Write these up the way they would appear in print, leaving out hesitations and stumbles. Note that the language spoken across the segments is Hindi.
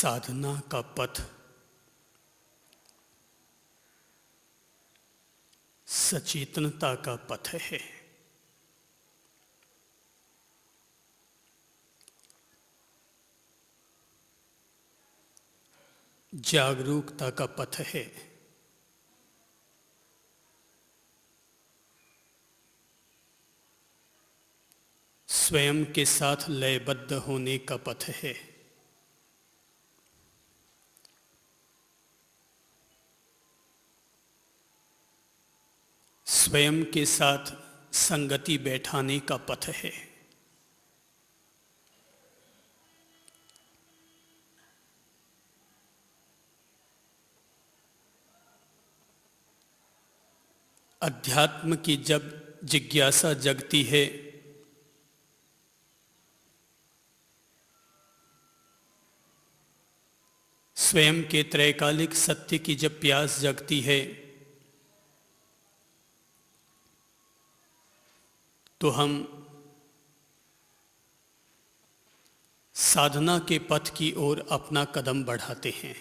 साधना का पथ सचेतनता का पथ है। जागरूकता का पथ है। स्वयं के साथ लयबद्ध होने का पथ है। स्वयं के साथ संगति बैठाने का पथ है। अध्यात्म की जब जिज्ञासा जगती है स्वयं के त्रैकालिक सत्य की जब प्यास जगती है तो हम साधना के पथ की ओर अपना कदम बढ़ाते हैं।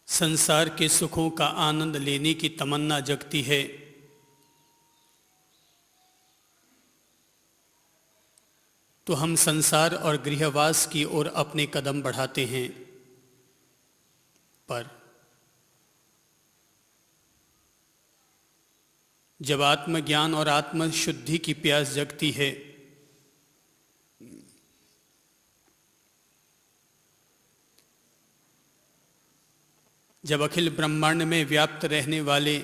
संसार के सुखों का आनंद लेने की तमन्ना जगती है तो हम संसार और गृहवास की ओर अपने कदम बढ़ाते हैं। पर जब आत्मज्ञान और आत्मशुद्धि की प्यास जगती है जब अखिल ब्रह्मांड में व्याप्त रहने वाले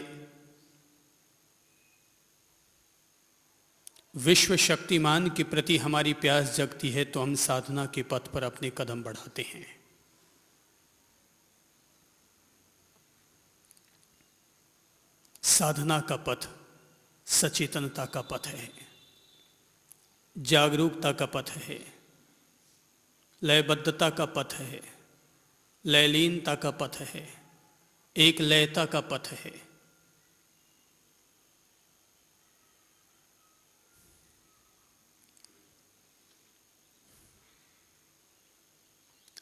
विश्व शक्तिमान के प्रति हमारी प्यास जगती है तो हम साधना के पथ पर अपने कदम बढ़ाते हैं। साधना का पथ सचेतनता का पथ है, जागरूकता का पथ है, लयबद्धता का पथ है, लयलीनता का पथ है, एक लयता का पथ है।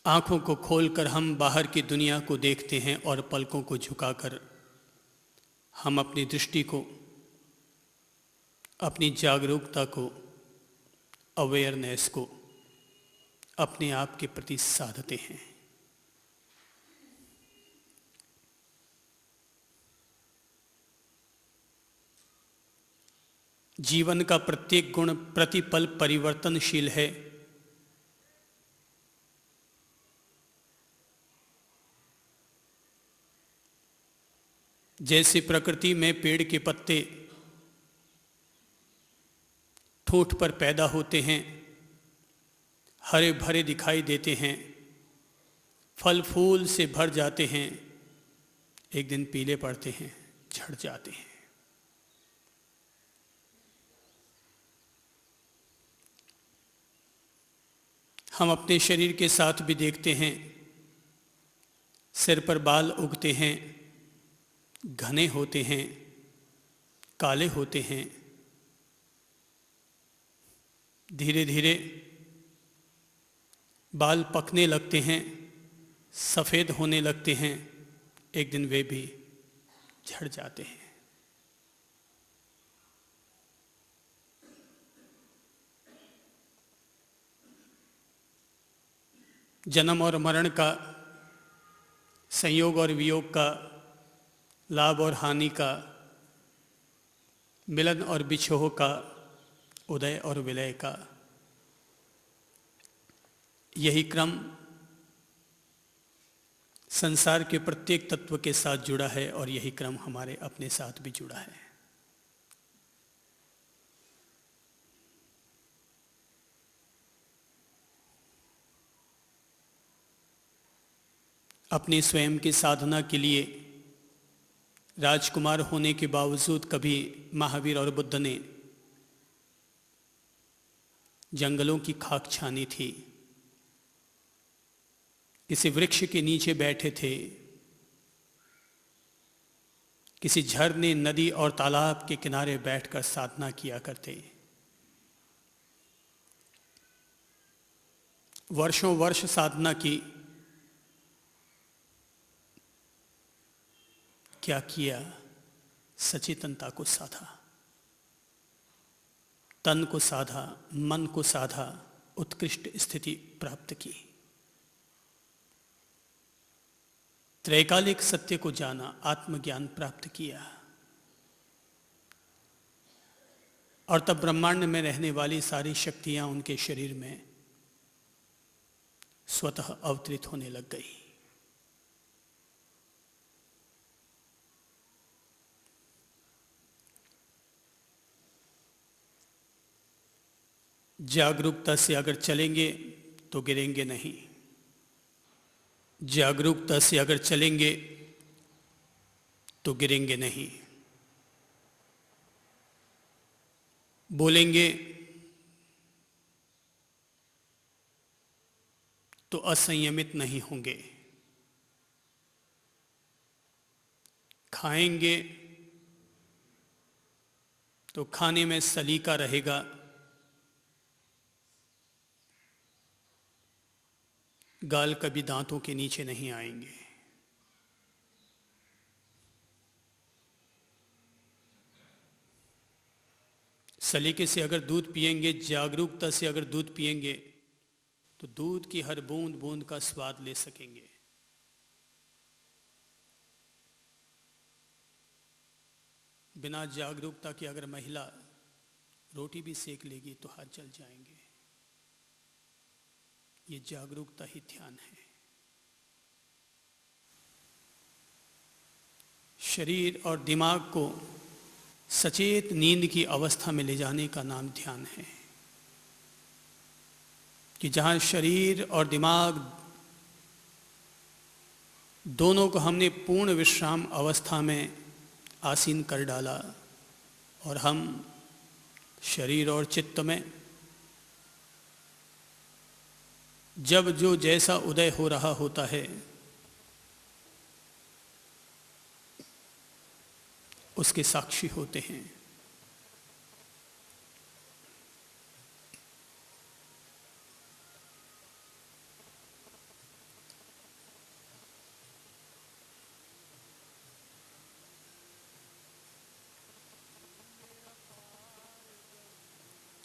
आंखों को खोलकर हम बाहर की दुनिया को देखते हैं और पलकों को झुकाकर हम अपनी दृष्टि को, अपनी जागरूकता को, अवेयरनेस को अपने आप के प्रति साधते हैं। जीवन का प्रत्येक गुण प्रतिपल परिवर्तनशील है। जैसे प्रकृति में पेड़ के पत्ते ठोंठ पर पैदा होते हैं, हरे भरे दिखाई देते हैं, फल फूल से भर जाते हैं, एक दिन पीले पड़ते हैं, झड़ जाते हैं। हम अपने शरीर के साथ भी देखते हैं, सिर पर बाल उगते हैं, घने होते हैं, काले होते हैं, धीरे धीरे बाल पकने लगते हैं, सफ़ेद होने लगते हैं, एक दिन वे भी झड़ जाते हैं। जन्म और मरण का, संयोग और वियोग का, लाभ और हानि का, मिलन और बिछोह का, उदय और विलय का, यही क्रम संसार के प्रत्येक तत्व के साथ जुड़ा है और यही क्रम हमारे अपने साथ भी जुड़ा है। अपनी स्वयं की साधना के लिए राजकुमार होने के बावजूद कभी महावीर और बुद्ध ने जंगलों की खाक छानी थी, किसी वृक्ष के नीचे बैठे थे, किसी झरने, नदी और तालाब के किनारे बैठकर साधना किया करते। वर्षों वर्ष साधना की। क्या किया? सचेतनता को साधा, तन को साधा, मन को साधा, उत्कृष्ट स्थिति प्राप्त की। त्रैकालिक सत्य को जाना, आत्मज्ञान प्राप्त किया। और तब ब्रह्मांड में रहने वाली सारी शक्तियां उनके शरीर में स्वतः अवतरित होने लग गई। जागरूकता से अगर चलेंगे तो गिरेंगे नहीं। जागरूकता से अगर चलेंगे तो गिरेंगे नहीं। बोलेंगे तो असंयमित नहीं होंगे। खाएंगे तो खाने में सलीका रहेगा। गाल कभी दांतों के नीचे नहीं आएंगे। सलीके से अगर दूध पिएंगे, जागरूकता से अगर दूध पिएंगे तो दूध की हर बूंद बूंद का स्वाद ले सकेंगे। बिना जागरूकता के अगर महिला रोटी भी सेक लेगी तो हाथ जल जाएंगे। ये जागरूकता ही ध्यान है। शरीर और दिमाग को सचेत नींद की अवस्था में ले जाने का नाम ध्यान है। कि जहां शरीर और दिमाग दोनों को हमने पूर्ण विश्राम अवस्था में आसीन कर डाला और हम शरीर और चित्त में जब जो जैसा उदय हो रहा होता है उसके साक्षी होते हैं।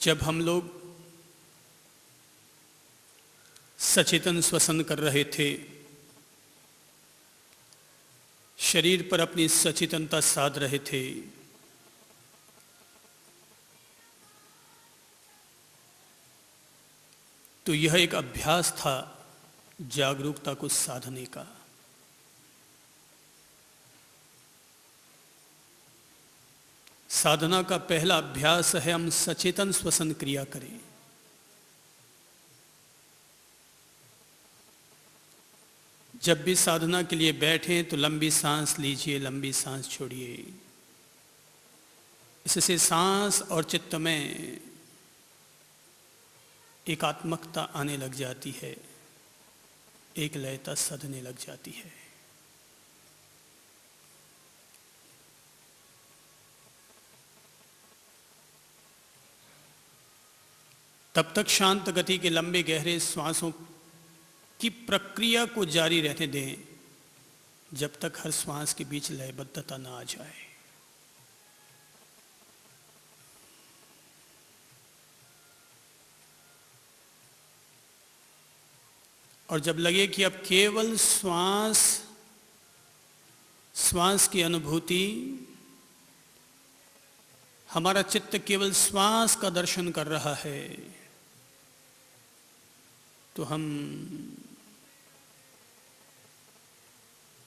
जब हम लोग सचेतन श्वसन कर रहे थे, शरीर पर अपनी सचेतनता साध रहे थे, तो यह एक अभ्यास था जागरूकता को साधने का। साधना का पहला अभ्यास है हम सचेतन श्वसन क्रिया करें। जब भी साधना के लिए बैठें तो लंबी सांस लीजिए, लंबी सांस छोड़िए। इससे सांस और चित्त में एकात्मकता आने लग जाती है, एक लयता सधने लग जाती है। तब तक शांत गति के लंबे गहरे श्वासों की प्रक्रिया को जारी रहने दें जब तक हर श्वास के बीच लयबद्धता न आ जाए। और जब लगे कि अब केवल श्वास की अनुभूति, हमारा चित्त केवल श्वास का दर्शन कर रहा है, तो हम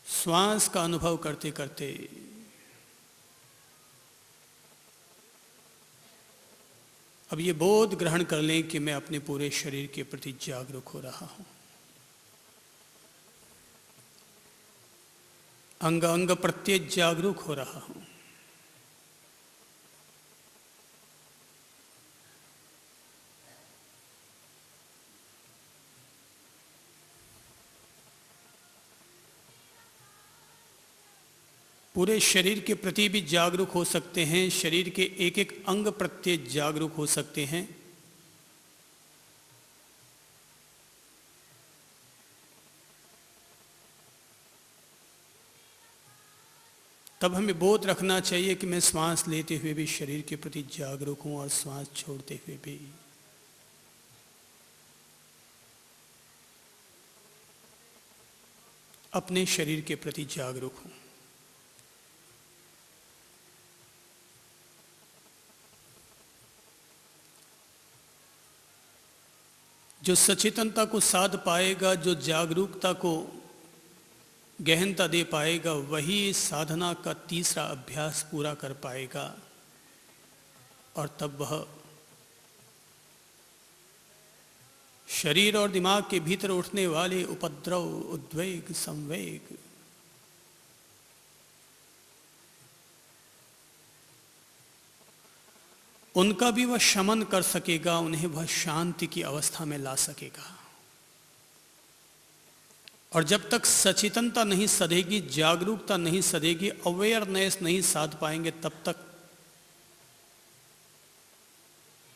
श्वास का अनुभव करते करते अब ये बोध ग्रहण कर लें कि मैं अपने पूरे शरीर के प्रति जागरूक हो रहा हूं। अंग अंग प्रत्येक जागरूक हो रहा हूं। पूरे शरीर के प्रति भी जागरूक हो सकते हैं, शरीर के एक एक अंग प्रति जागरूक हो सकते हैं। तब हमें बोध रखना चाहिए कि मैं श्वास लेते हुए भी शरीर के प्रति जागरूक हूं और श्वास छोड़ते हुए भी। अपने शरीर के प्रति जागरूक हूं। जो सचेतनता को साध पाएगा, जो जागरूकता को गहनता दे पाएगा, वही साधना का तीसरा अभ्यास पूरा कर पाएगा। और तब वह शरीर और दिमाग के भीतर उठने वाले उपद्रव, उद्वेग, संवेग, उनका भी वह शमन कर सकेगा, उन्हें वह शांति की अवस्था में ला सकेगा। और जब तक सचेतनता नहीं सधेगी, जागरूकता नहीं सधेगी, अवेयरनेस नहीं साध पाएंगे, तब तक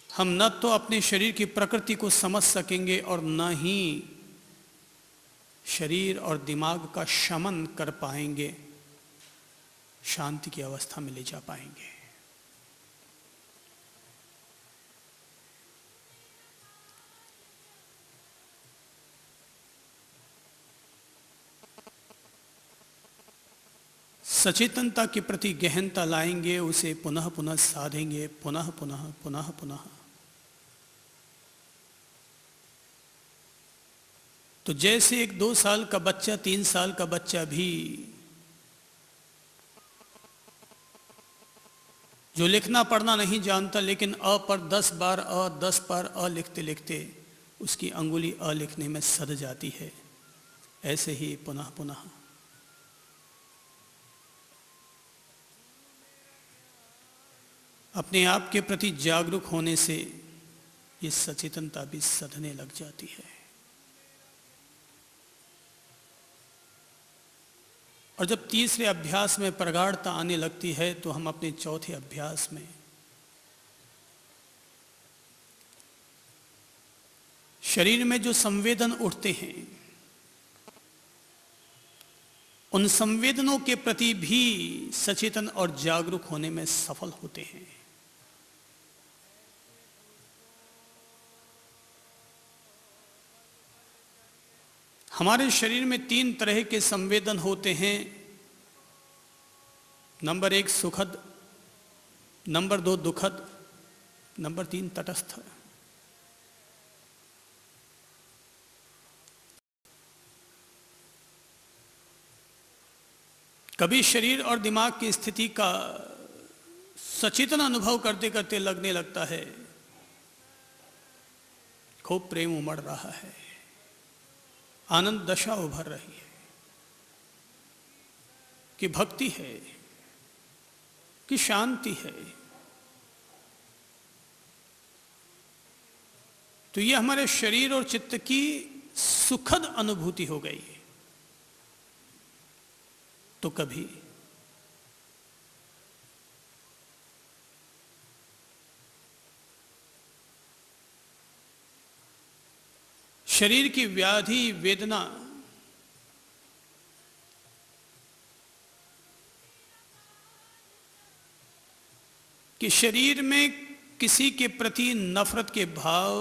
हम न तो अपने शरीर की प्रकृति को समझ सकेंगे और न ही शरीर और दिमाग का शमन कर पाएंगे, शांति की अवस्था में ले जा पाएंगे। सचेतनता के प्रति गहनता लाएंगे, उसे पुनः पुनः साधेंगे, पुनः पुनः पुनः पुनः। तो जैसे एक 2 साल का बच्चा, 3 साल का बच्चा भी जो लिखना पढ़ना नहीं जानता, लेकिन अ पर 10 बार अ, 10 बार अ लिखते लिखते उसकी अंगुली अ लिखने में सध जाती है, ऐसे ही पुनः पुनः अपने आप के प्रति जागरूक होने से ये सचेतनता भी सधने लग जाती है। और जब तीसरे अभ्यास में प्रगाढ़ता आने लगती है, तो हम अपने चौथे अभ्यास में शरीर में जो संवेदन उठते हैं, उन संवेदनों के प्रति भी सचेतन और जागरूक होने में सफल होते हैं। हमारे शरीर में 3 तरह के संवेदन होते हैं। नंबर 1 सुखद, नंबर 2 दुखद, नंबर 3 तटस्थ। कभी शरीर और दिमाग की स्थिति का सचेतन अनुभव करते करते लगने लगता है खूब प्रेम उमड़ रहा है, आनंद दशा उभर रही है, कि भक्ति है, कि शांति है। तो ये हमारे शरीर और चित्त की सुखद अनुभूति हो गई। तो कभी शरीर की व्याधि, वेदना, कि शरीर में किसी के प्रति नफरत के भाव,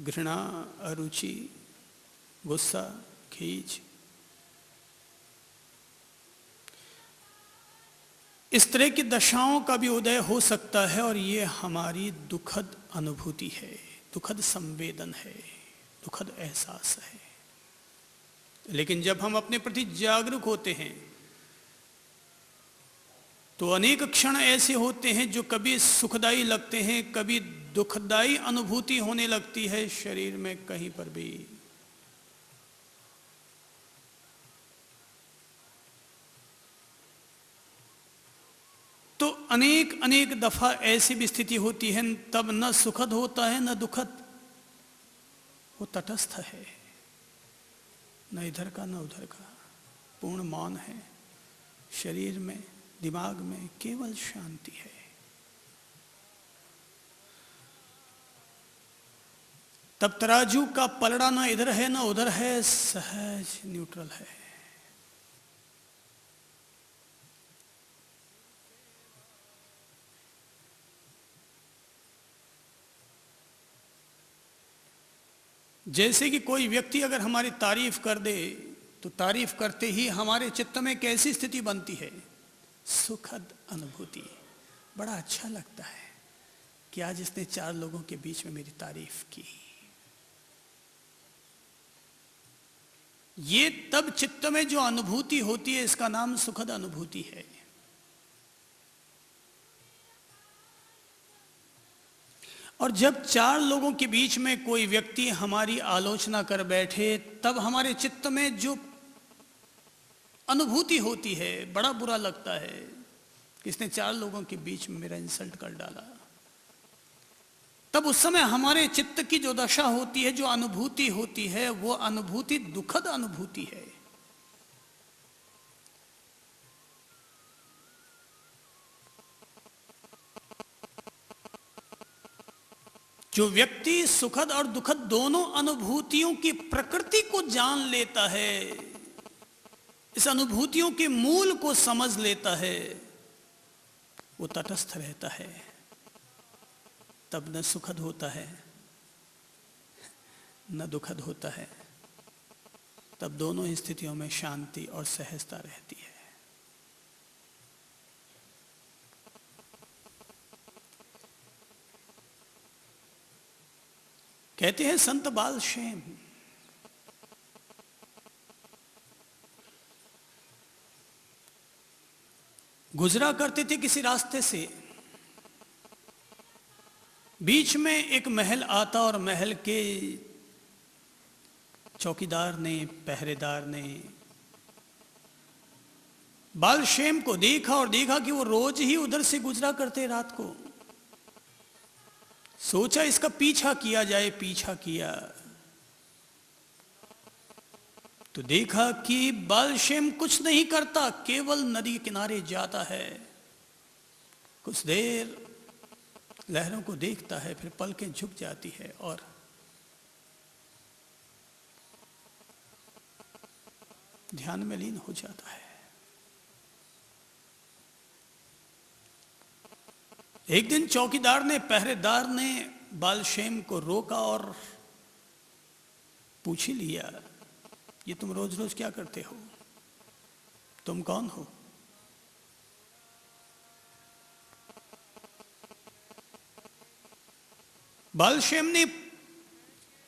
घृणा, अरुचि, गुस्सा, खींच, इस तरह की दशाओं का भी उदय हो सकता है। और ये हमारी दुखद अनुभूति है, दुखद संवेदन है, दुखद एहसास है। लेकिन जब हम अपने प्रति जागरूक होते हैं, तो अनेक क्षण ऐसे होते हैं जो कभी सुखदाई लगते हैं, कभी दुखदाई अनुभूति होने लगती है शरीर में कहीं पर भी। तो अनेक अनेक दफा ऐसी भी स्थिति होती है, तब न सुखद होता है न दुखद, वो तटस्थ है, न इधर का न उधर का, पूर्ण मौन है, शरीर में, दिमाग में केवल शांति है। तब तराजू का पलड़ा ना इधर है ना उधर है, सहज न्यूट्रल है। जैसे कि कोई व्यक्ति अगर हमारी तारीफ कर दे तो तारीफ करते ही हमारे चित्त में कैसी स्थिति बनती है? सुखद अनुभूति। बड़ा अच्छा लगता है कि आज इसने 4 लोगों के बीच में मेरी तारीफ की। ये तब चित्त में जो अनुभूति होती है, इसका नाम सुखद अनुभूति है। और जब 4 लोगों के बीच में कोई व्यक्ति हमारी आलोचना कर बैठे, तब हमारे चित्त में जो अनुभूति होती है, बड़ा बुरा लगता है कि इसने 4 लोगों के बीच में मेरा इंसल्ट कर डाला। तब उस समय हमारे चित्त की जो दशा होती है, जो अनुभूति होती है, वो अनुभूति दुखद अनुभूति है। जो व्यक्ति सुखद और दुखद दोनों अनुभूतियों की प्रकृति को जान लेता है, इस अनुभूतियों के मूल को समझ लेता है, वो तटस्थ रहता है। तब न सुखद होता है न दुखद होता है। तब दोनों ही स्थितियों में शांति और सहजता रहती है। कहते हैं संत बालशेम, गुजरा करते थे किसी रास्ते से, बीच में एक महल आता और महल के चौकीदार ने, पहरेदार ने बालशेम को देखा और देखा कि वो रोज ही उधर से गुजरा करते रात को। सोचा इसका पीछा किया जाए, पीछा किया तो देखा कि बालशेम कुछ नहीं करता, केवल नदी के किनारे जाता है, कुछ देर लहरों को देखता है, फिर पलकें झुक जाती है और ध्यान में लीन हो जाता है। एक दिन चौकीदार ने, पहरेदार ने बालशेम को रोका और पूछ ही लिया, ये तुम रोज रोज क्या करते हो? तुम कौन हो? बालशेम ने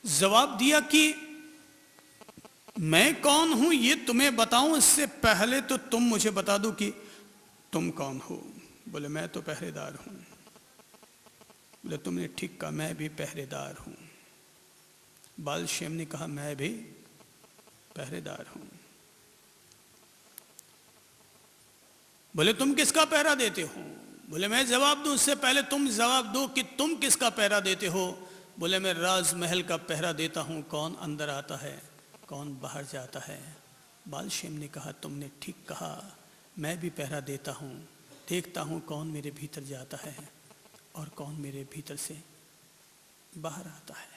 जवाब दिया कि मैं कौन हूं ये तुम्हें बताऊं, इससे पहले तो तुम मुझे बता दो कि तुम कौन हो। बोले मैं तो पहरेदार हूं। बोले तुमने ठीक कहा, मैं भी पहरेदार हूं। बालशेम ने कहा मैं भी पहरेदार हूं। बोले तुम किसका पहरा देते हो? बोले मैं जवाब दूं उससे पहले तुम जवाब दो कि तुम किसका पहरा देते हो। बोले मैं राजमहल का पहरा देता हूं, कौन अंदर आता है, कौन बाहर जाता है। बालशेम ने कहा तुमने ठीक कहा, मैं भी पहरा देता हूं, देखता हूं कौन मेरे भीतर जाता है और कौन मेरे भीतर से बाहर आता है।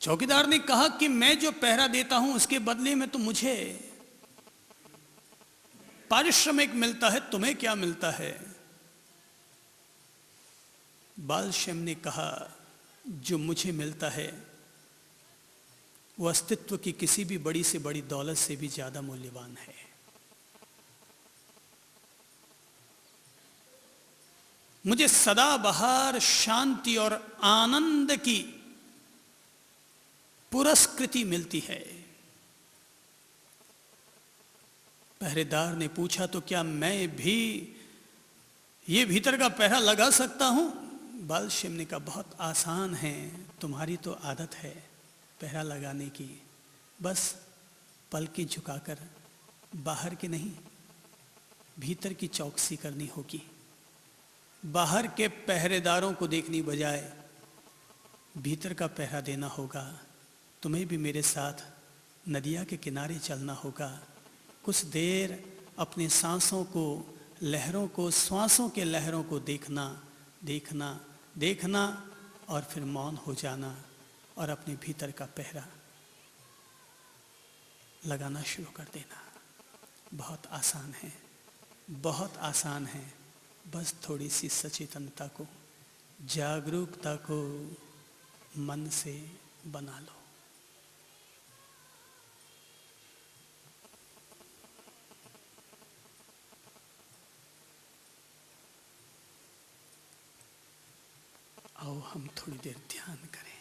चौकीदार ने कहा कि मैं जो पहरा देता हूं उसके बदले में तो मुझे पारिश्रमिक मिलता है, तुम्हें क्या मिलता है? बालशेम ने कहा जो मुझे मिलता है वो अस्तित्व की किसी भी बड़ी से बड़ी दौलत से भी ज्यादा मूल्यवान है। मुझे सदाबहार शांति और आनंद की पुरस्कृति मिलती है। पहरेदार ने पूछा तो क्या मैं भी ये भीतर का पहरा लगा सकता हूं? बालशेम ने कहा बहुत आसान है, तुम्हारी तो आदत है पहरा लगाने की, बस पलकें झुकाकर बाहर के नहीं भीतर की चौकसी करनी होगी। बाहर के पहरेदारों को देखने बजाय भीतर का पहरा देना होगा, तुम्हें भी मेरे साथ नदिया के किनारे चलना होगा। कुछ देर अपनी सांसों को, लहरों को, श्वासों के लहरों को देखना, देखना, देखना और फिर मौन हो जाना और अपने भीतर का पहरा लगाना शुरू कर देना। बहुत आसान है, बहुत आसान है। बस थोड़ी सी सचेतनता को, जागरूकता को मन से बना लो। आओ हम थोड़ी देर ध्यान करें।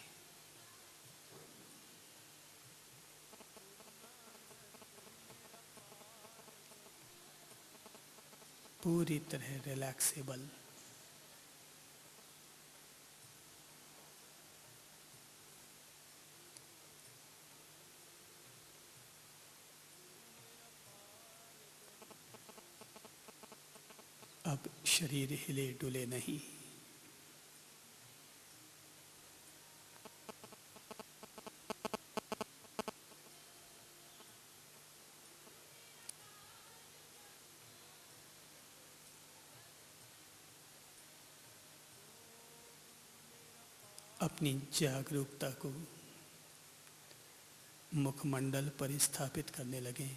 पूरी तरह रिलैक्सेबल। अब शरीर हिले डुले नहीं। अपनी जागरूकता को मुखमंडल पर स्थापित करने लगे।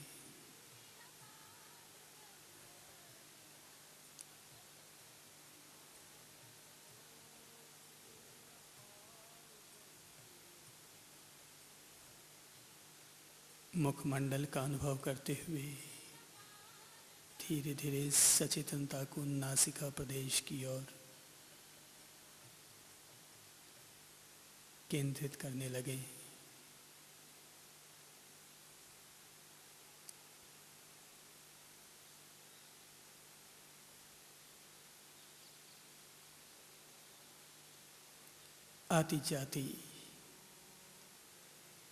मुखमंडल का अनुभव करते हुए धीरे धीरे सचेतनता को नासिका प्रदेश की ओर केंद्रित करने लगे। आती जाती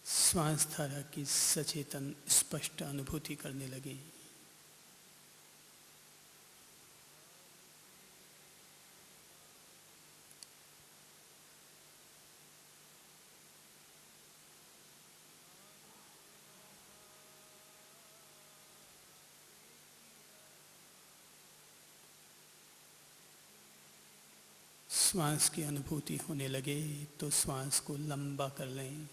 श्वास धारा की सचेतन स्पष्ट अनुभूति करने लगे। श्वास की अनुभूति होने लगे तो श्वास को लंबा कर लें।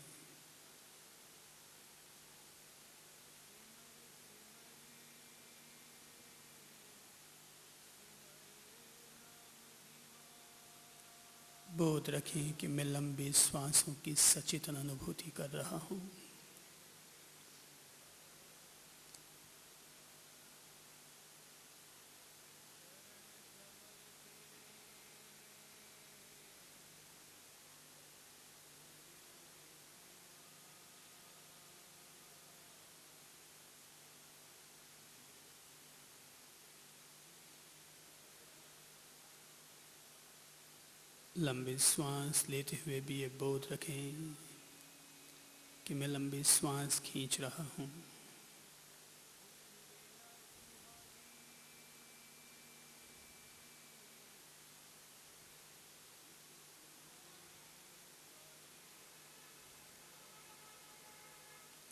बोध रखें कि मैं लंबी श्वासों की सचेतन अनुभूति कर रहा हूँ। लंबी श्वास लेते हुए भी ये बोध रखें कि मैं लंबी श्वास खींच रहा हूँ।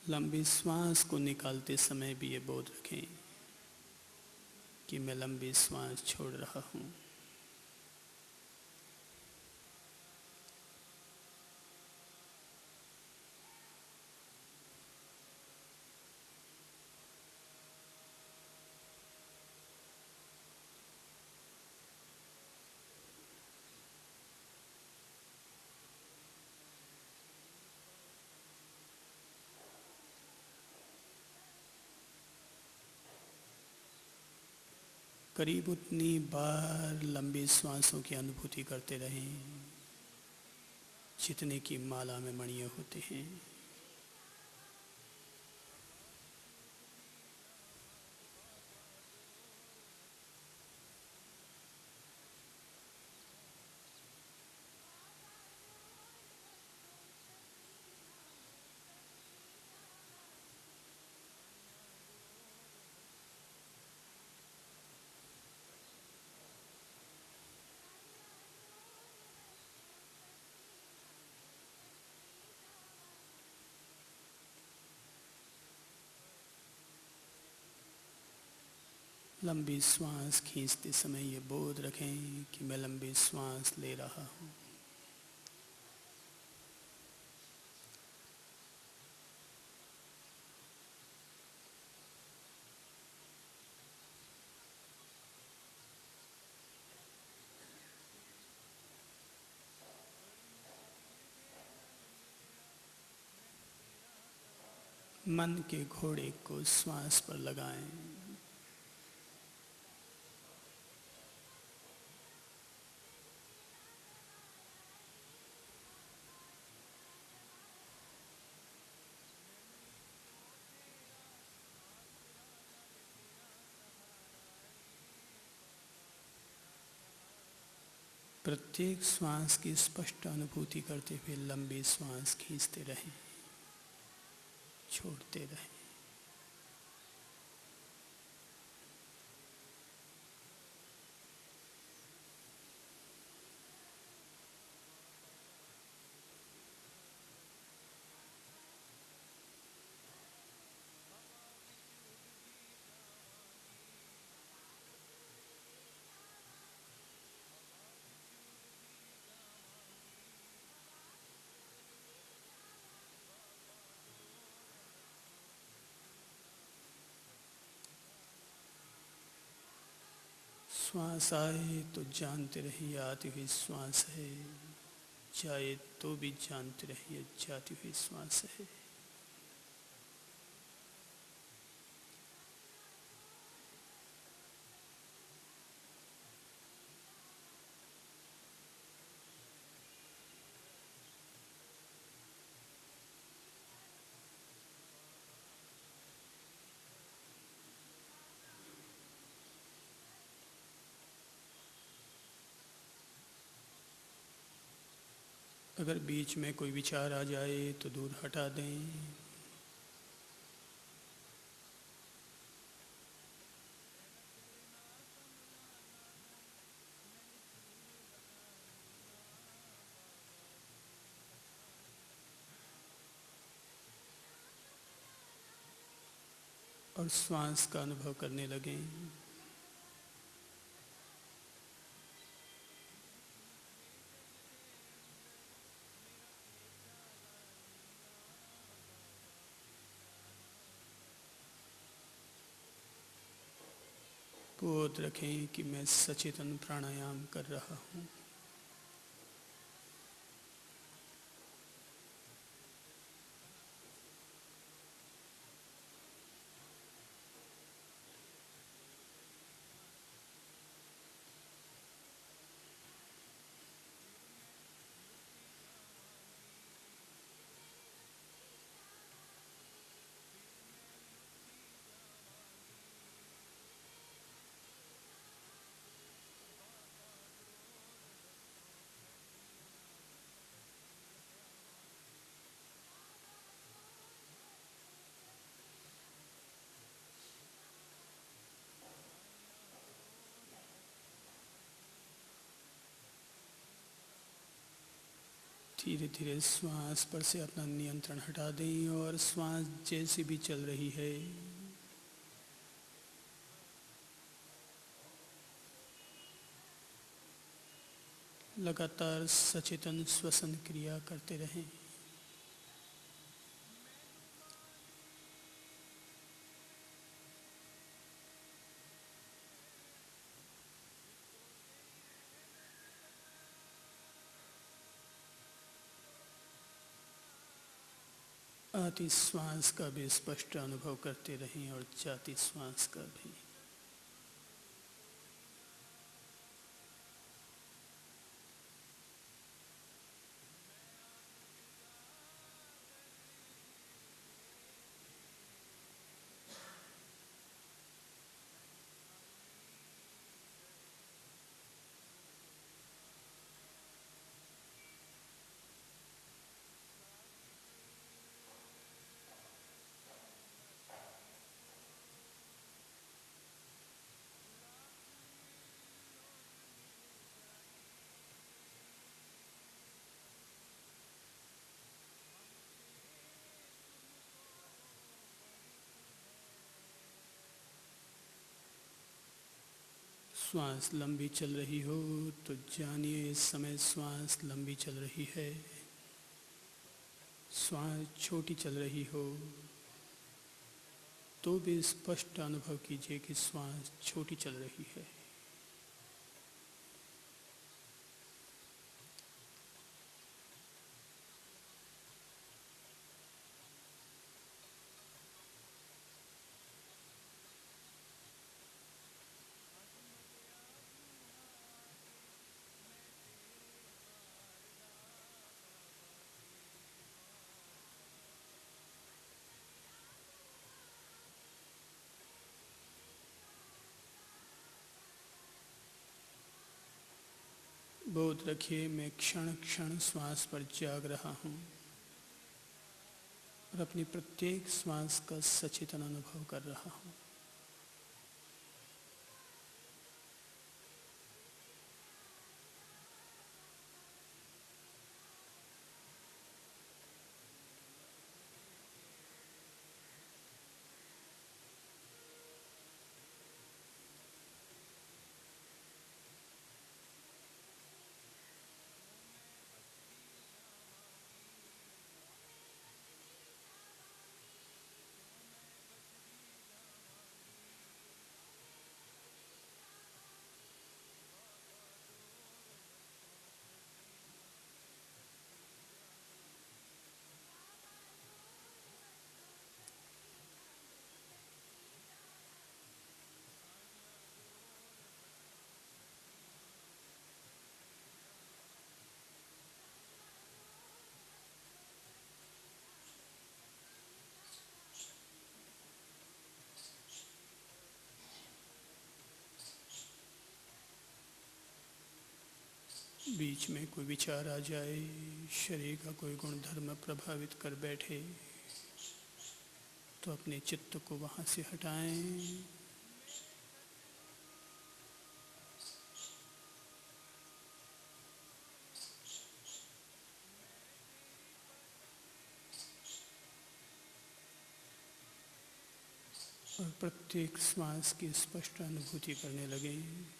लंबी श्वास को निकालते समय भी ये बोध रखें कि मैं लंबी श्वास छोड़ रहा हूँ। करीब उतनी बार लंबी श्वासों की अनुभूति करते रहें जितने की माला में मणियाँ होते हैं। लंबी श्वास खींचते समय ये बोध रखें कि मैं लंबी श्वास ले रहा हूँ। मन के घोड़े को श्वास पर लगाएं। प्रत्येक श्वास की स्पष्ट अनुभूति करते हुए लंबी श्वास खींचते रहें, छोड़ते रहें। श्वास आए तो जानते रहिए आती हुई श्वास है, जाए तो भी जानते रहिए जाती हुई श्वास है। अगर बीच में कोई विचार आ जाए तो दूर हटा दें। और श्वास का अनुभव करने लगें। बोध रखें कि मैं सचेतन प्राणायाम कर रहा हूँ। धीरे धीरे श्वास पर से अपना नियंत्रण हटा दें और श्वास जैसी भी चल रही है लगातार सचेतन श्वसन क्रिया करते रहें। आती श्वास का भी स्पष्ट अनुभव करते रहें और जाती श्वास का भी। श्वास लंबी चल रही हो तो जानिए इस समय श्वास लंबी चल रही है। श्वास छोटी चल रही हो तो भी स्पष्ट अनुभव कीजिए कि श्वास छोटी चल रही है। बोध रखिए मैं क्षण क्षण श्वास पर जाग रहा हूँ और अपनी प्रत्येक श्वास का सचेतन अनुभव कर रहा हूँ। बीच में कोई विचार आ जाए, शरीर का कोई गुण धर्म प्रभावित कर बैठे तो अपने चित्त को वहाँ से हटाएं। और प्रत्येक श्वास की स्पष्ट अनुभूति करने लगें।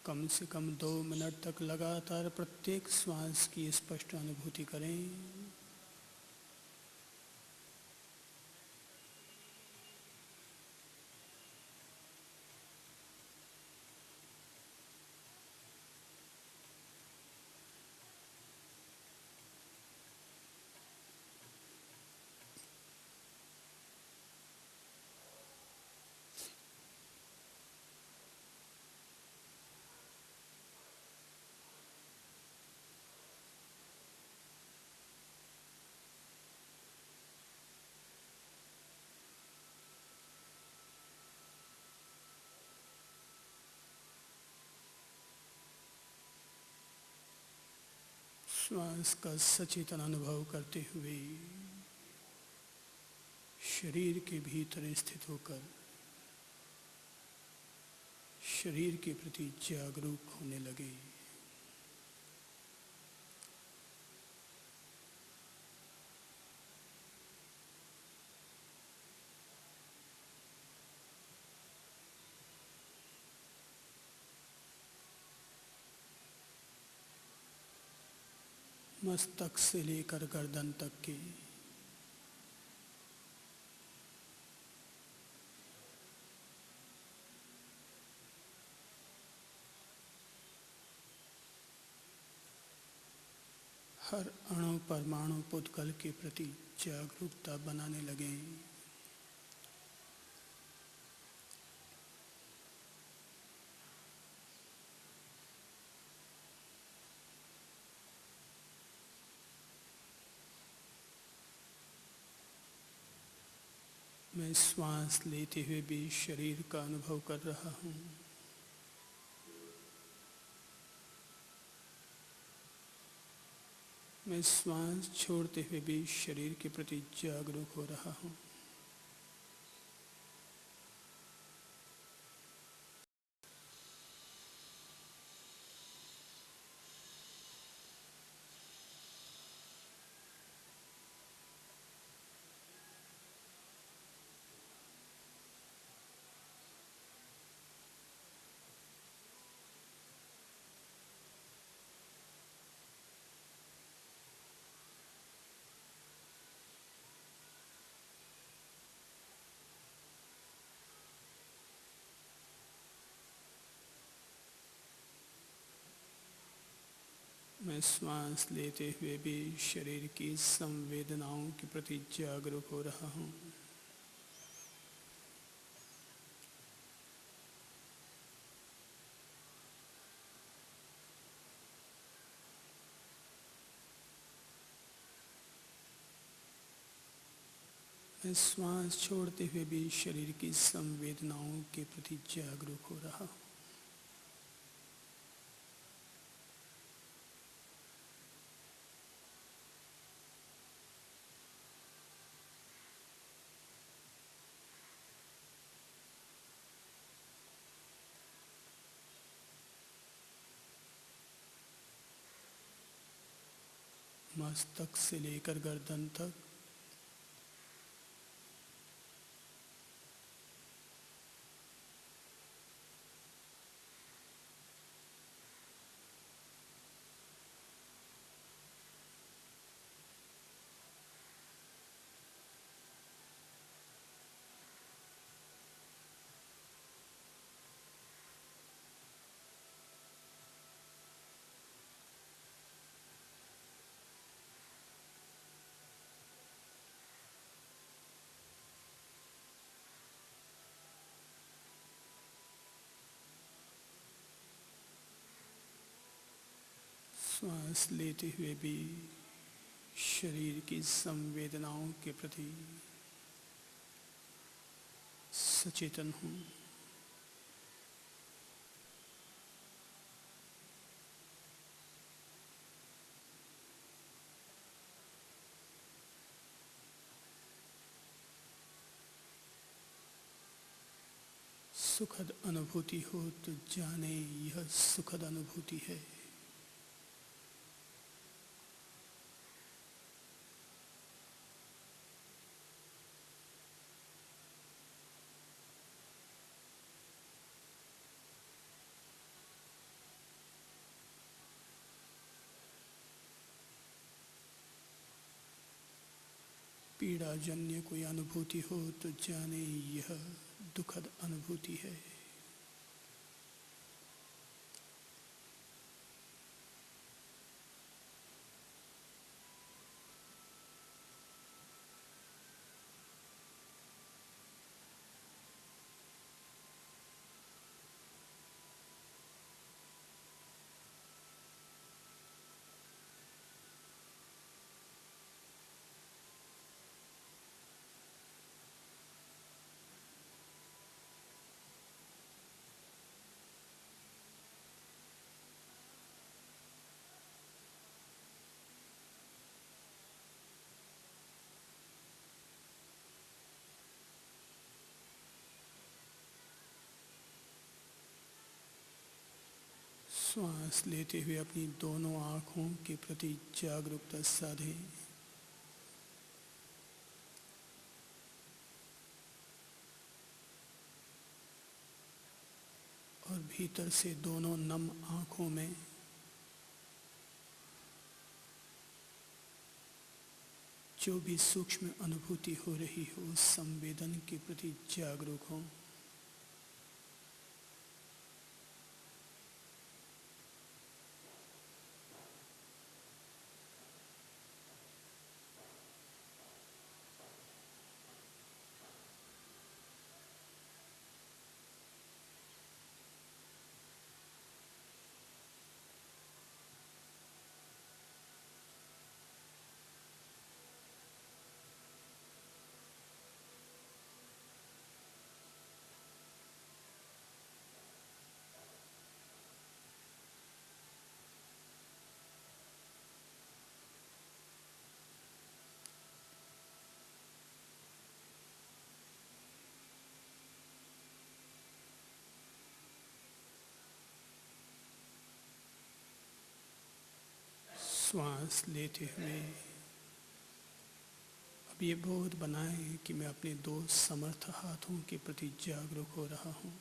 कम से कम 2 मिनट तक लगातार प्रत्येक श्वास की स्पष्ट अनुभूति करें। श्वास का सचेतन अनुभव करते हुए शरीर के भीतर स्थित होकर शरीर के प्रति जागरूक होने लगे। मस्तक से लेकर गर्दन तक के हर अणु परमाणु पुद्गल के प्रति जागरूकता बनाने लगे। मैं श्वास लेते हुए भी शरीर का अनुभव कर रहा हूँ। मैं श्वास छोड़ते हुए भी शरीर के प्रति जागरूक हो रहा हूँ। मैं श्वास लेते हुए भी शरीर की संवेदनाओं के प्रति जागरूक हो रहा हूँ। मैं श्वास छोड़ते हुए भी शरीर की संवेदनाओं के प्रति जागरूक हो रहा हूँ। मस्तक से लेकर गर्दन तक श्वास लेते हुए भी शरीर की संवेदनाओं के प्रति सचेतन हूँ। सुखद अनुभूति हो तो जाने यह सुखद अनुभूति है। पीड़ाजन्य कोई अनुभूति हो तो जाने यह दुखद अनुभूति है। श्वास लेते हुए अपनी दोनों आँखों के प्रति जागरूकता साधें। और भीतर से दोनों नम आँखों में जो भी सूक्ष्म अनुभूति हो रही हो, उस संवेदन के प्रति जागरूक हों। श्वास लेते हुए अब ये बोध बनाएं कि मैं अपने दो समर्थ हाथों के प्रति जागरूक हो रहा हूँ।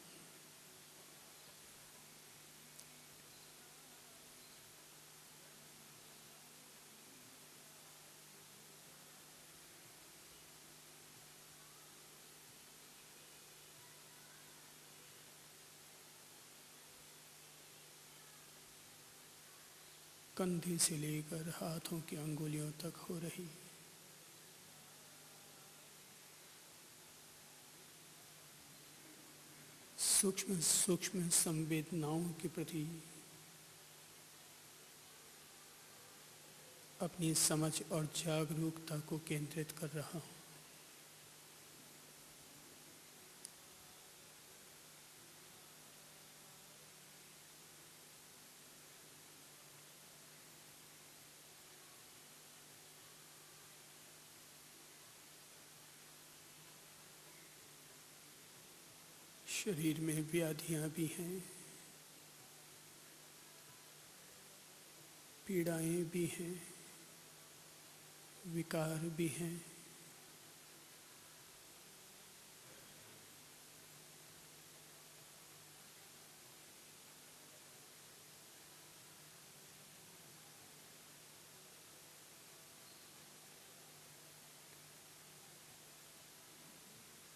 कंधे से लेकर हाथों की अंगुलियों तक हो रही। सूक्ष्म सूक्ष्म संवेदनाओं के प्रति अपनी समझ और जागरूकता को केंद्रित कर रहा हूँ। शरीर में व्याधियां भी हैं, पीड़ाएं भी हैं, विकार भी हैं।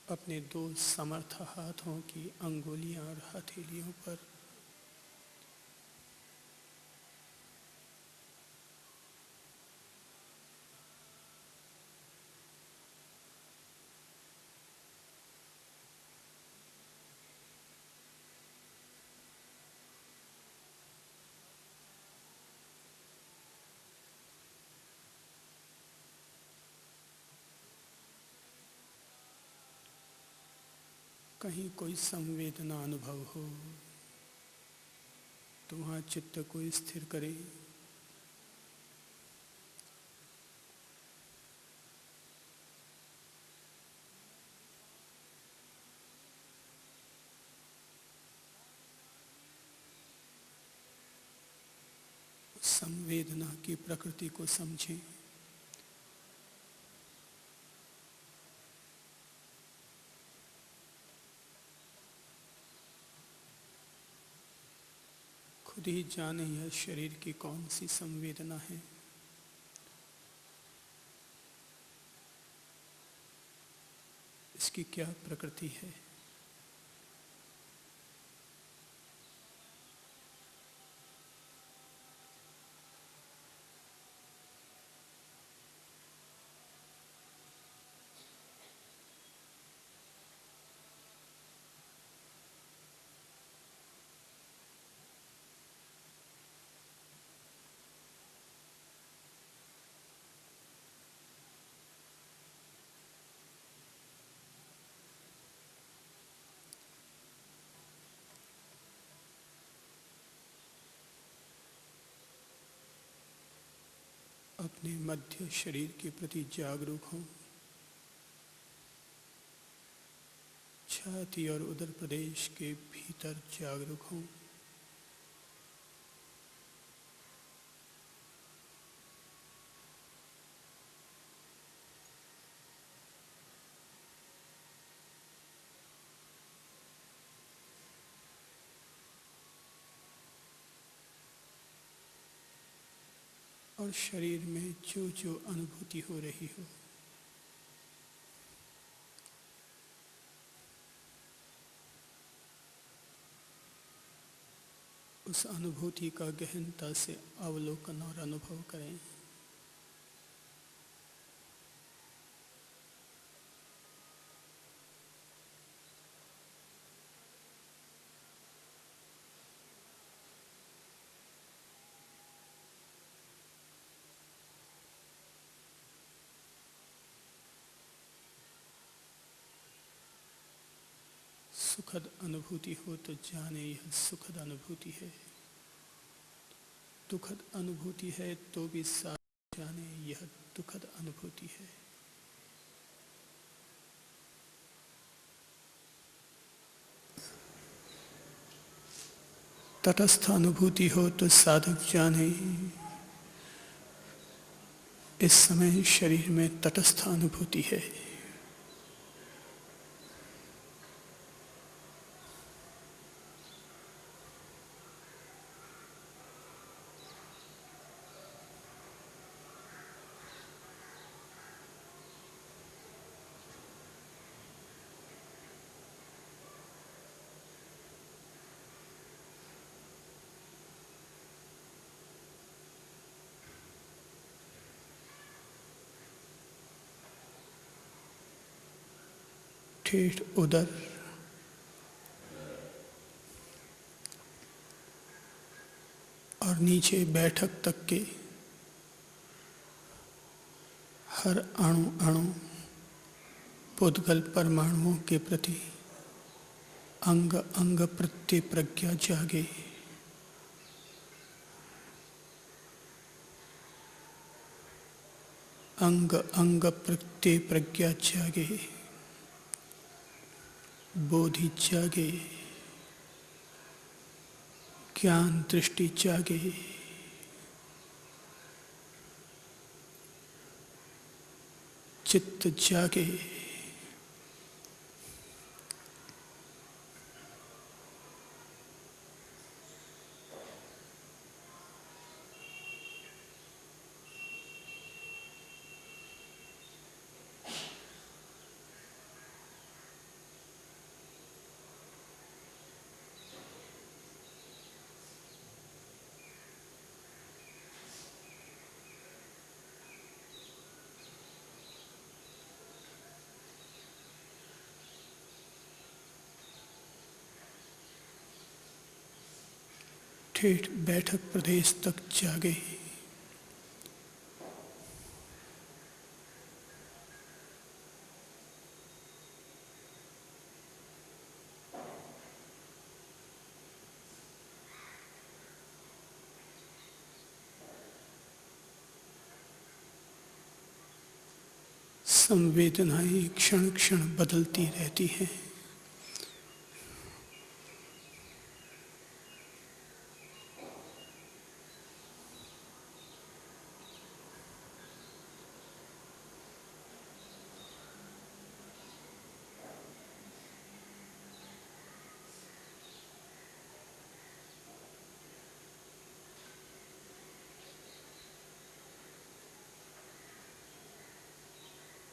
अपने दो समर्थ हाथों की अंगुलियां और हथेलियों पर कहीं कोई संवेदना अनुभव हो तो वहाँ चित्त को स्थिर करें। संवेदना की प्रकृति को समझें। खुद ही जाने यह शरीर की कौन सी संवेदना है। इसकी क्या प्रकृति है। अपने मध्य शरीर के प्रति जागरूक हों। छाती और उदर प्रदेश के भीतर जागरूक हों। और शरीर में जो जो अनुभूति हो रही हो उस अनुभूति का गहनता से अवलोकन और अनुभव करें। सुखद अनुभूति हो तो जाने यह सुखद अनुभूति है। दुखद अनुभूति है तो भी साथ जाने यह दुखद अनुभूति है। तटस्थ अनुभूति हो तो साधक जाने इस समय शरीर में तटस्थ अनुभूति है। ठेठ उदर और नीचे बैठक तक के हर अणु अणु पुद्गल परमाणुओं के प्रति अंग अंग प्रत्यय प्रज्ञा जागे। अंग अंग प्रत्यय प्रज्ञा जागे, बोधि जागे, ज्ञान दृष्टि जागे, चित्त जागे। ठेठ बैठक प्रदेश तक जागे। संवेदनाएं क्षण क्षण बदलती रहती हैं।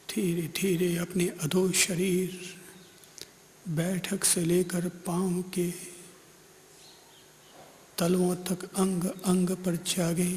धीरे धीरे अपने अधो शरीर बैठक से लेकर पांव के तलवों तक अंग अंग पर जागे।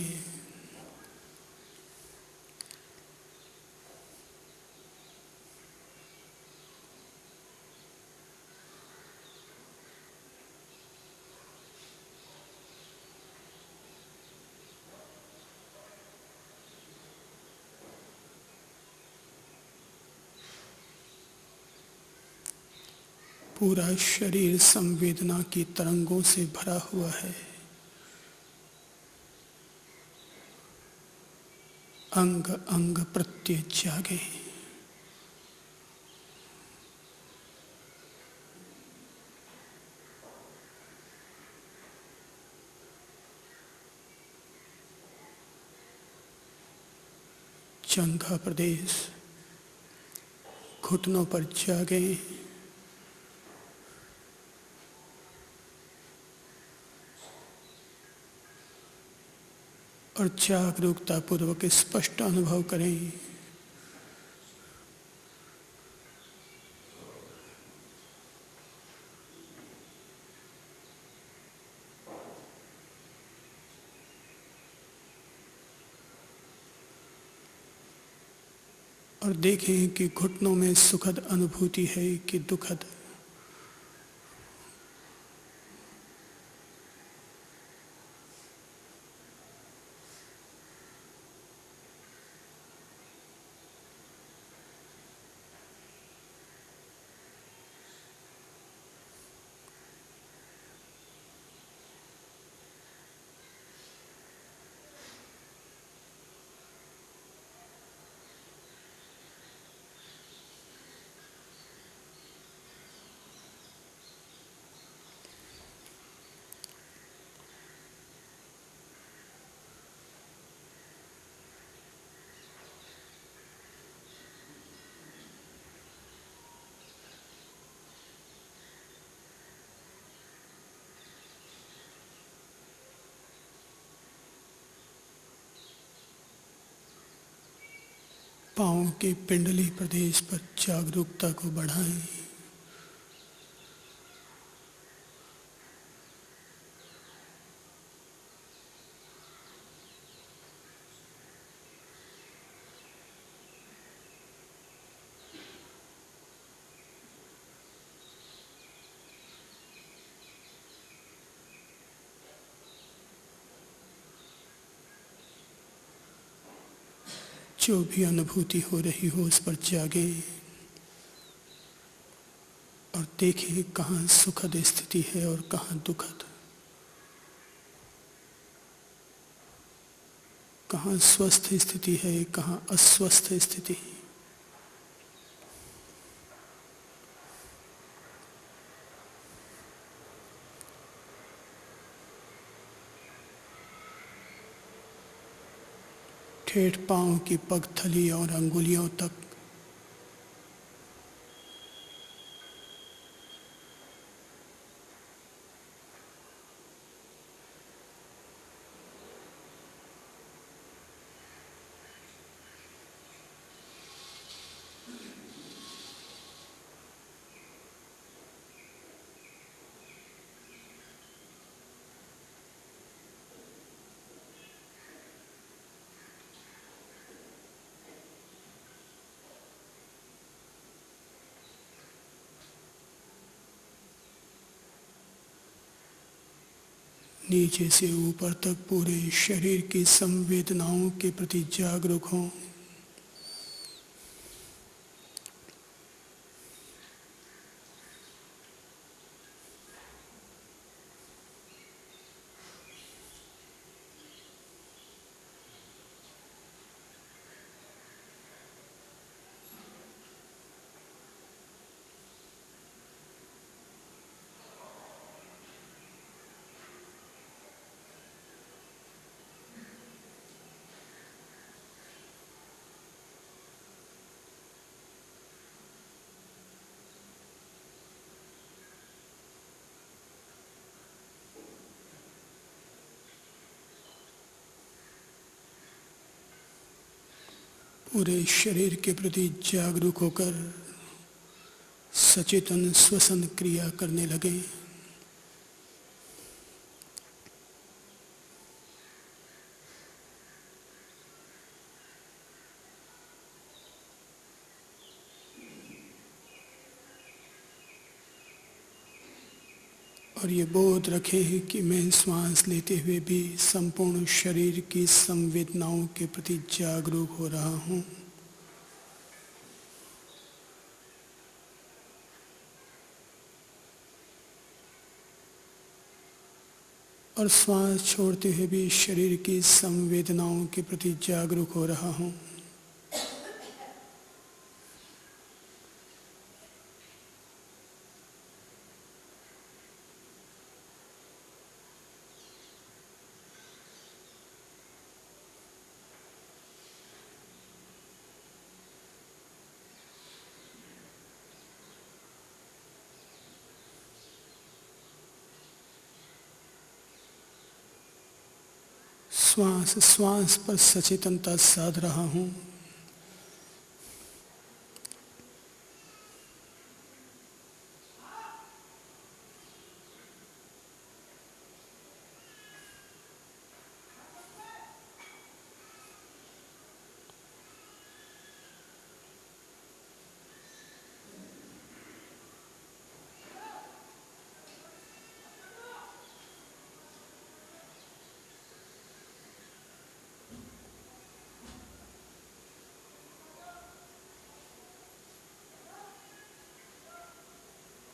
पूरा शरीर संवेदना की तरंगों से भरा हुआ है। अंग अंग प्रत्यय जागे। जंघा प्रदेश घुटनों पर जागे और जागरूकता पूर्वक स्पष्ट अनुभव करें। और देखें कि घुटनों में सुखद अनुभूति है कि दुखद। पांव के पिंडली प्रदेश पर जागरूकता को बढ़ाएं। जो भी अनुभूति हो रही हो उस पर जागे और देखें कहाँ सुखद स्थिति है और कहाँ दुखद, कहाँ स्वस्थ स्थिति है, कहाँ अस्वस्थ स्थिति। ठेठ पांव की पगथली और अंगुलियों तक नीचे से ऊपर तक पूरे शरीर की संवेदनाओं के प्रति जागरूक हों। पूरे शरीर के प्रति जागरूक होकर सचेतन श्वसन क्रिया करने लगे। और ये बोध रखें कि मैं श्वास लेते हुए भी संपूर्ण शरीर की संवेदनाओं के प्रति जागरूक हो रहा हूँ। और श्वास छोड़ते हुए भी शरीर की संवेदनाओं के प्रति जागरूक हो रहा हूँ। श्वास श्वास पर सचेतनता साध रहा हूँ।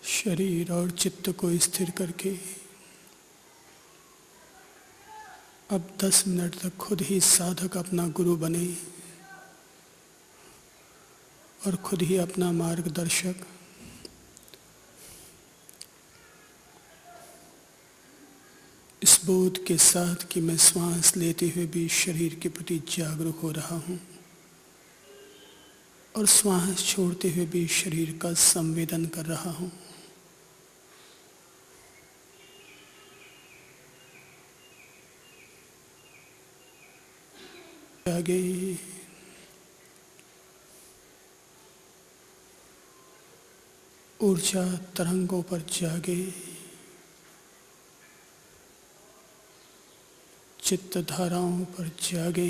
शरीर और चित्त को स्थिर करके अब 10 मिनट तक खुद ही साधक अपना गुरु बने और खुद ही अपना मार्गदर्शक। इस बोध के साथ कि मैं श्वास लेते हुए भी शरीर के प्रति जागरूक हो रहा हूँ और श्वास छोड़ते हुए भी शरीर का संवेदन कर रहा हूँ। आगे ऊर्जा तरंगों पर जागे, चित्त धाराओं पर जागे।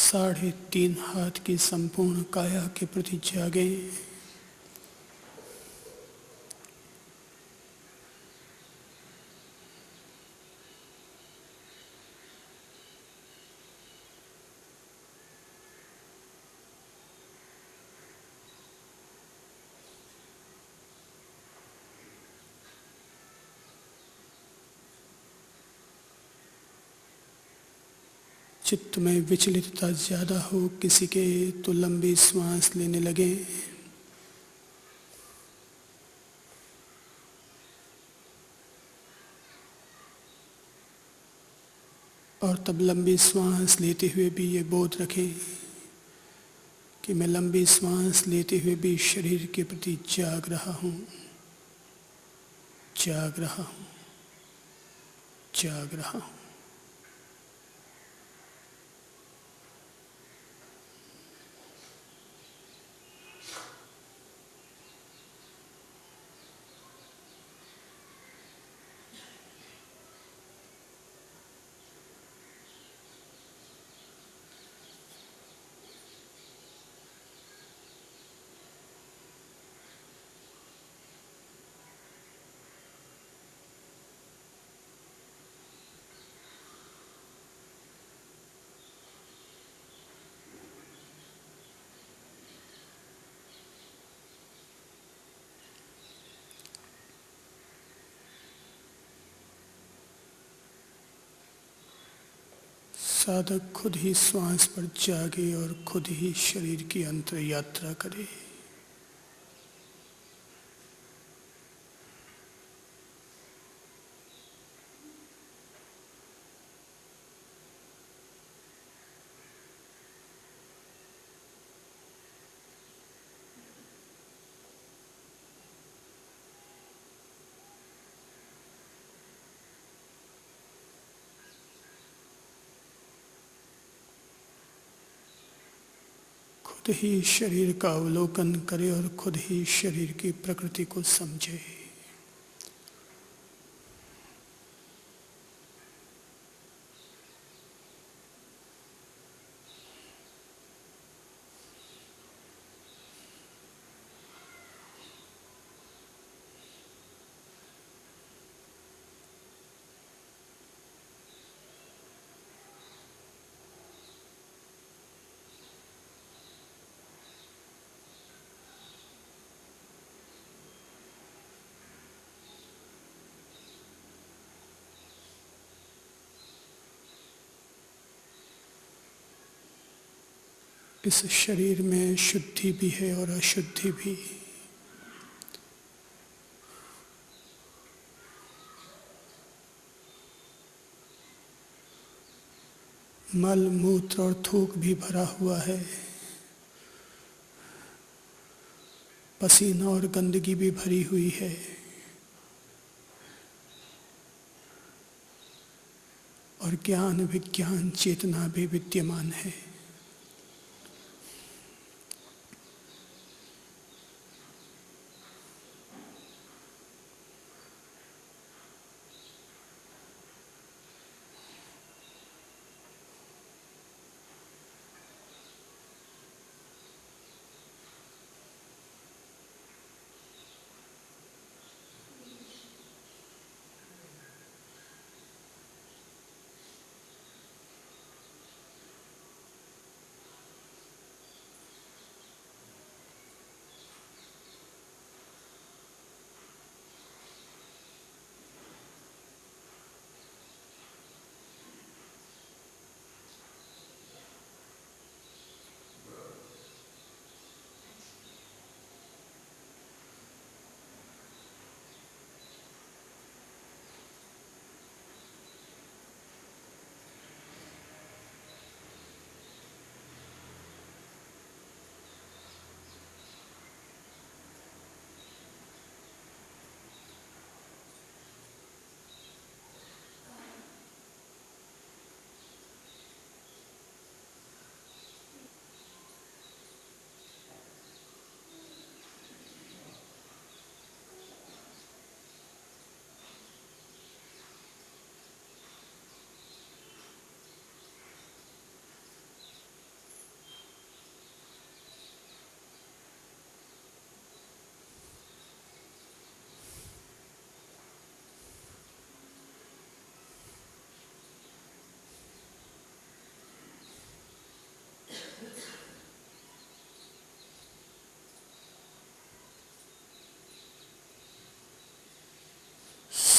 3.5 हाथ की संपूर्ण काया के प्रति जागे। चित्त में विचलितता ज़्यादा हो किसी के तो लंबी श्वास लेने लगे। और तब लंबी श्वास लेते हुए भी ये बोध रखें कि मैं लंबी श्वास लेते हुए भी शरीर के प्रति जाग रहा हूँ, जाग रहा हूँ, जाग रहा हूँ। साधक खुद ही श्वास पर जागे और खुद ही शरीर की अंतर यात्रा करे। खुद ही शरीर का अवलोकन करे और खुद ही शरीर की प्रकृति को समझे। इस शरीर में शुद्धि भी है और अशुद्धि भी। मल मूत्र और थूक भी भरा हुआ है, पसीना और गंदगी भी भरी हुई है। और ज्ञान विज्ञान चेतना भी विद्यमान है।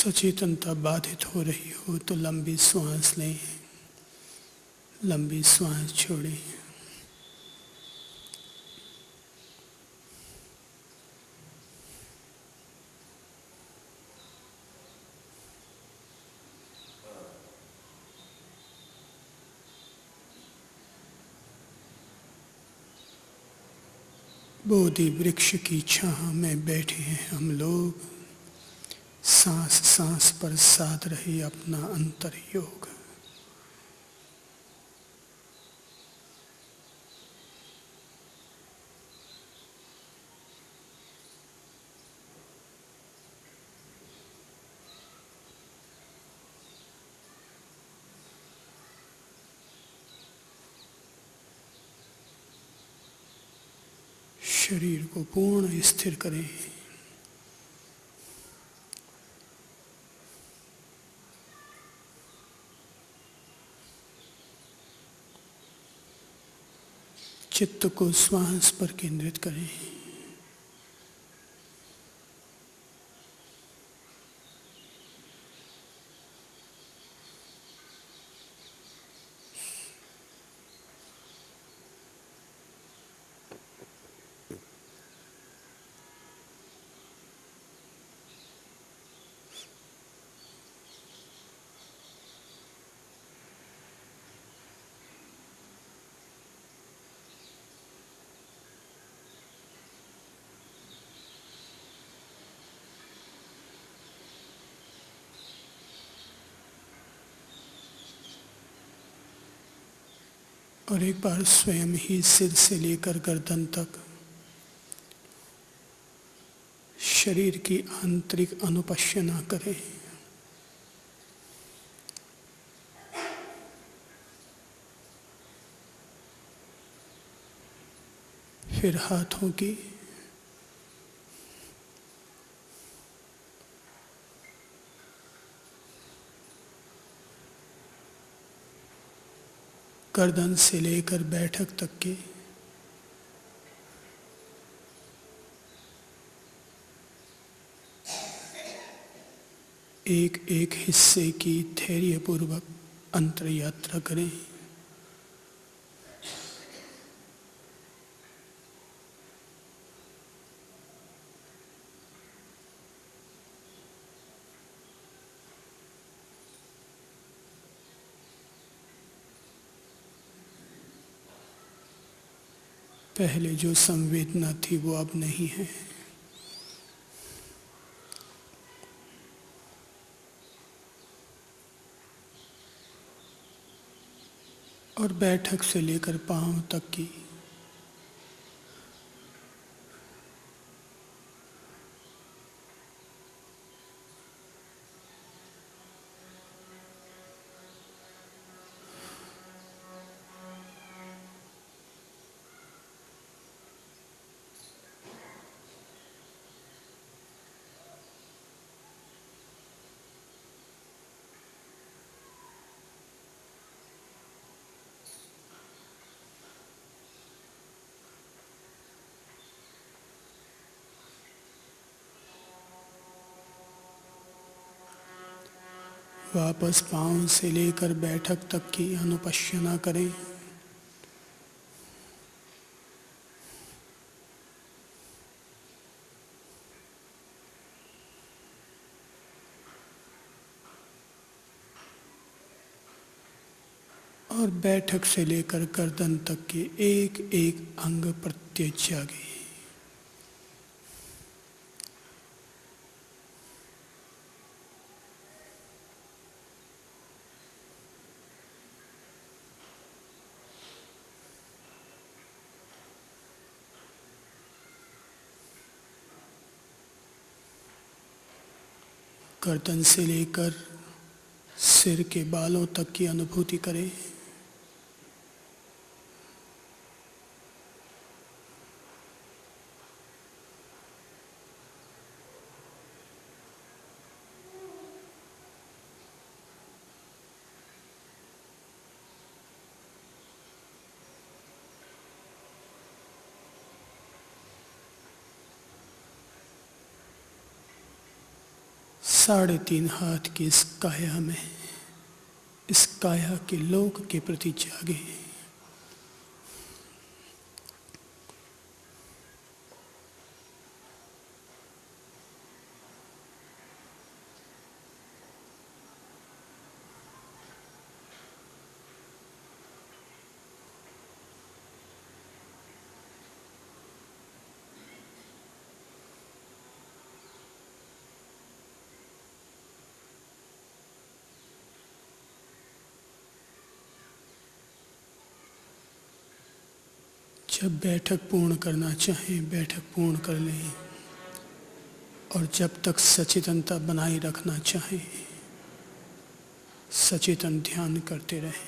सचेतनता बाधित हो रही हो तो लंबी श्वास लें, लंबी श्वास छोड़ें। बोधि वृक्ष की छाह में बैठे हैं हम लोग, सांस सांस पर साध रहे अपना अंतर योग। शरीर को पूर्ण स्थिर करें। चित्त को श्वास पर केंद्रित करें। और एक बार स्वयं ही सिर से लेकर गर्दन तक शरीर की आंतरिक अनुपश्यना करें। फिर हाथों की, गर्दन से लेकर बैठक तक के एक एक हिस्से की धैर्यपूर्वक अंतर यात्रा करें। पहले जो संवेदना थी वो अब नहीं है। और बैठक से लेकर पांव तक की वापस पांव से लेकर बैठक तक की अनुपश्यना करें। और बैठक से लेकर गर्दन तक के एक एक अंग प्रत्यक्ष जागे। गर्दन से लेकर सिर के बालों तक की अनुभूति करें। 3.5 हाथ की इस काया में, इस काया के लोक के प्रति जागे। जब बैठक पूर्ण करना चाहें बैठक पूर्ण कर लें, और जब तक सचेतनता बनाए रखना चाहें सचेतन ध्यान करते रहें।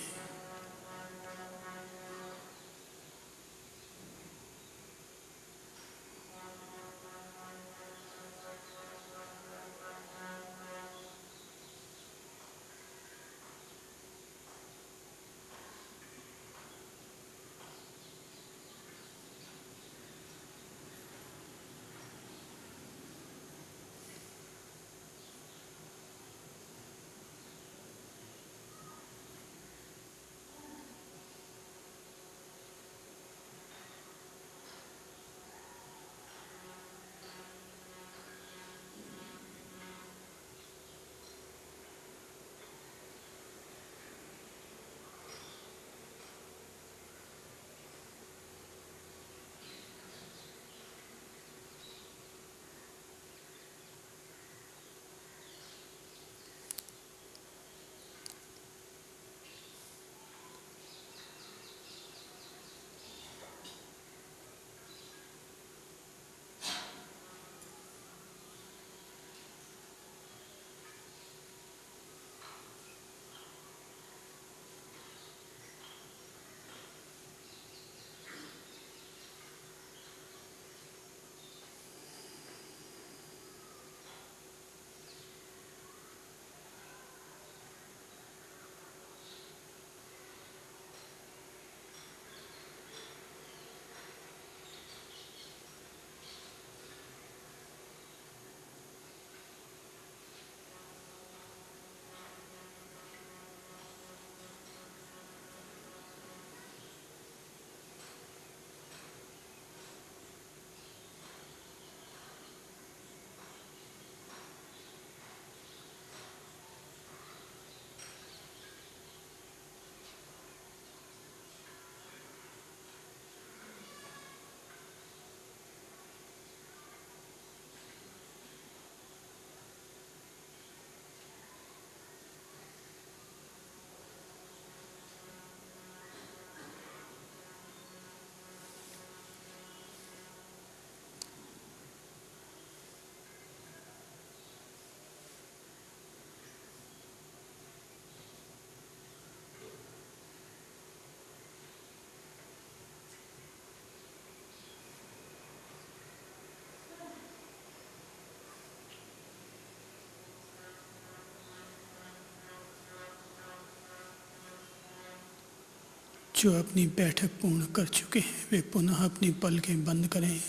जो अपनी बैठक पूर्ण कर चुके हैं वे पुनः अपनी पलकें बंद करें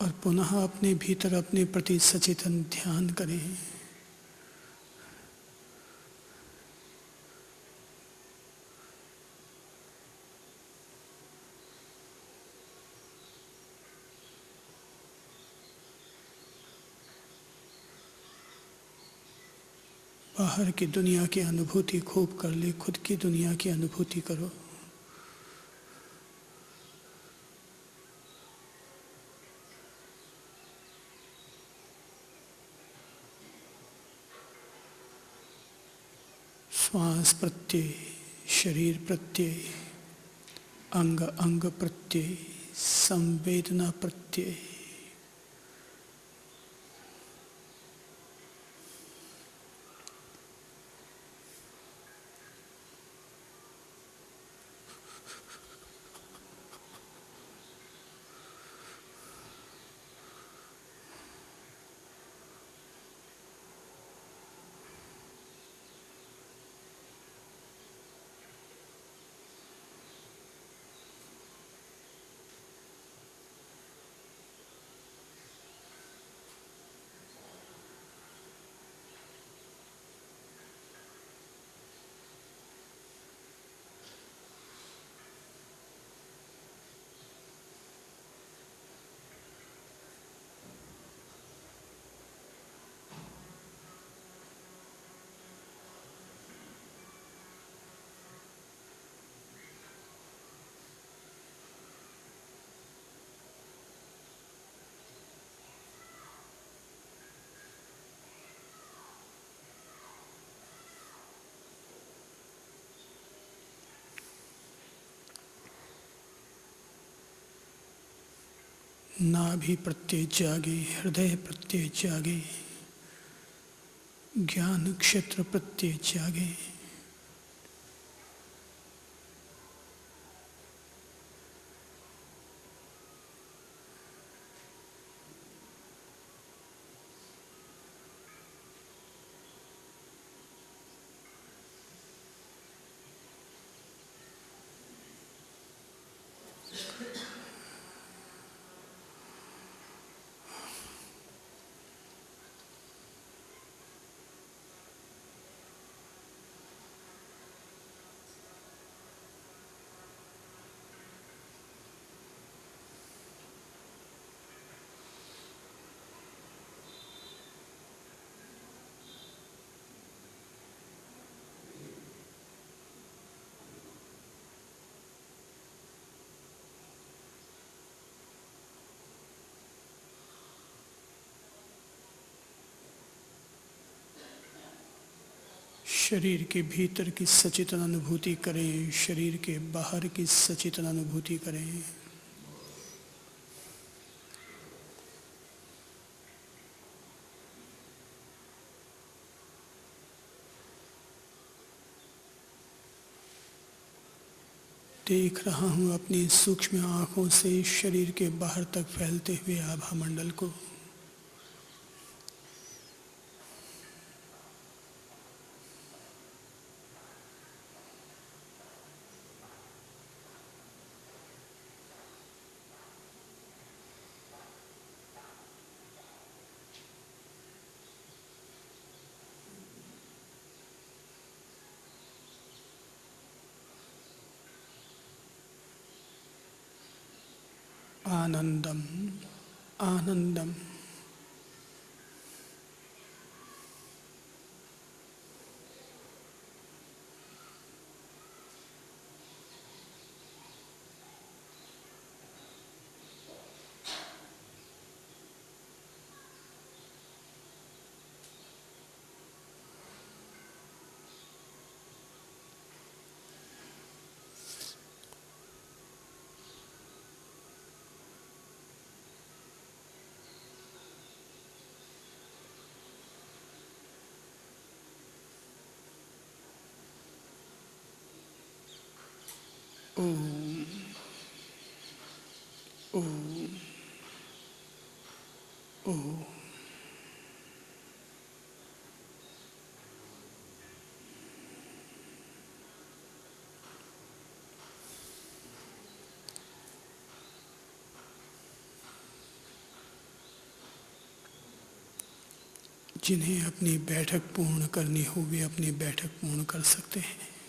और पुनः अपने भीतर अपने प्रति सचेतन ध्यान करें। बाहर की दुनिया की अनुभूति खूब कर ले, खुद की दुनिया की अनुभूति करो। श्वास प्रत्यय, शरीर प्रत्यय, अंग अंग प्रत्यय, संवेदना प्रत्यय, नाभि प्रत्यय जागे, हृदय प्रत्यय जागे, ज्ञान क्षेत्र प्रत्यय जागे। शरीर के भीतर की सचेतन अनुभूति करें, शरीर के बाहर की सचेतन अनुभूति करें। देख रहा हूँ अपनी सूक्ष्म आँखों से शरीर के बाहर तक फैलते हुए आभा मंडल को। आनंदम आनंदम। ओम ओम ओम। जिन्हें अपनी बैठक पूर्ण करनी हो वे अपनी बैठक पूर्ण कर सकते हैं।